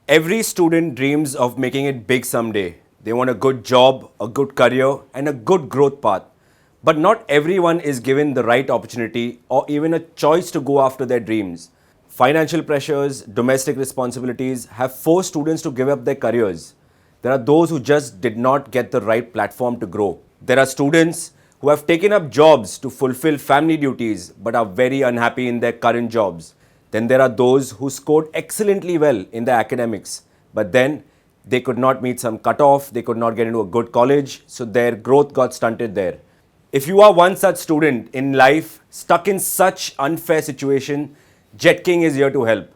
Every student dreams of making it big someday. They want a good job, a good career, and a good growth path. But not everyone is given the right opportunity or even a choice to go after their dreams. Financial pressures, domestic responsibilities have forced students to give up their careers. There are those who just did not get the right platform to grow. There are students who have taken up jobs to fulfill family duties but are very unhappy in their current jobs. Then there are those who scored excellently well in the academics, but then they could not meet some cutoff, they could not get into a good college, so their growth got stunted there. If you are one such student in life stuck in such unfair situation, Jet King is here to help.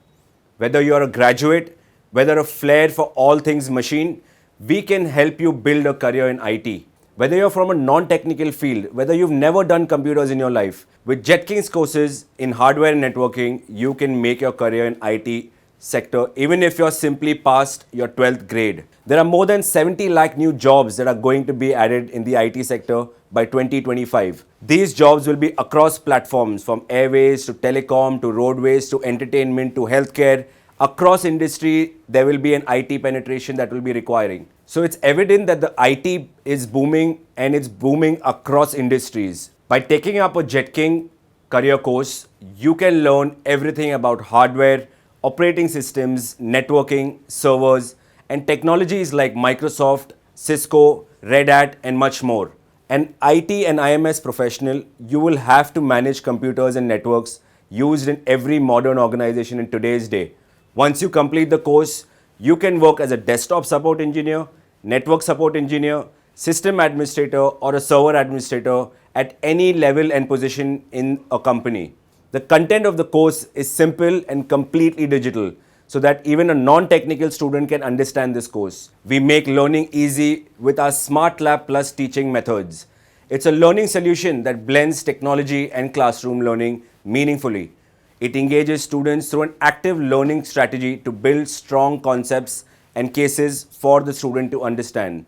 Whether you are a graduate, whether a flair for all things machine, we can help you build a career in IT. Whether you're from a non-technical field, whether you've never done computers in your life, with Jet King's courses in hardware and networking, you can make your career in IT sector even if you're simply past your 12th grade. There are more than 70 lakh new jobs that are going to be added in the IT sector by 2025. These jobs will be across platforms from airways to telecom to roadways to entertainment to healthcare. Across industry, there will be an IT penetration that will be requiring. So it's evident that the IT is booming and it's booming across industries. By taking up a Jet King career course, you can learn everything about hardware, operating systems, networking, servers, and technologies like Microsoft, Cisco, Red Hat, and much more. An IT and IMS professional, you will have to manage computers and networks used in every modern organization in today's day. Once you complete the course, you can work as a desktop support engineer, network support engineer, system administrator, or a server administrator at any level and position in a company. The content of the course is simple and completely digital so that even a non-technical student can understand this course. We make learning easy with our Smart Lab Plus teaching methods. It's a learning solution that blends technology and classroom learning meaningfully. It engages students through an active learning strategy to build strong concepts and cases for the student to understand.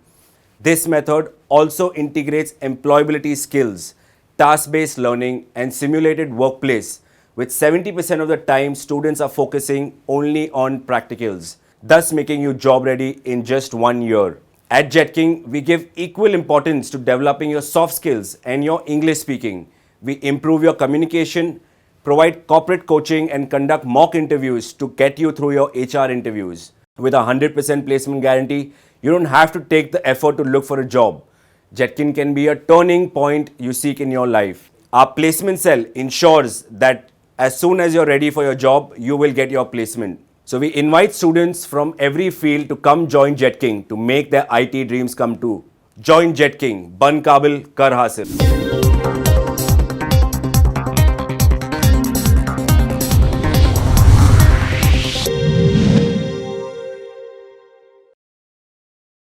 This method also integrates employability skills, task-based learning, and simulated workplace, with 70% of the time students are focusing only on practicals, thus making you job ready in just 1 year. At Jet King, we give equal importance to developing your soft skills and your English speaking. We improve your communication, provide corporate coaching, and conduct mock interviews to get you through your HR interviews. With a 100% placement guarantee, you don't have to take the effort to look for a job. Jet King can be a turning point you seek in your life. Our placement cell ensures that as soon as you're ready for your job, you will get your placement. So we invite students from every field to come join Jet King to make their IT dreams come true. Join Jet King. Ban Kabil, Kar Hasil.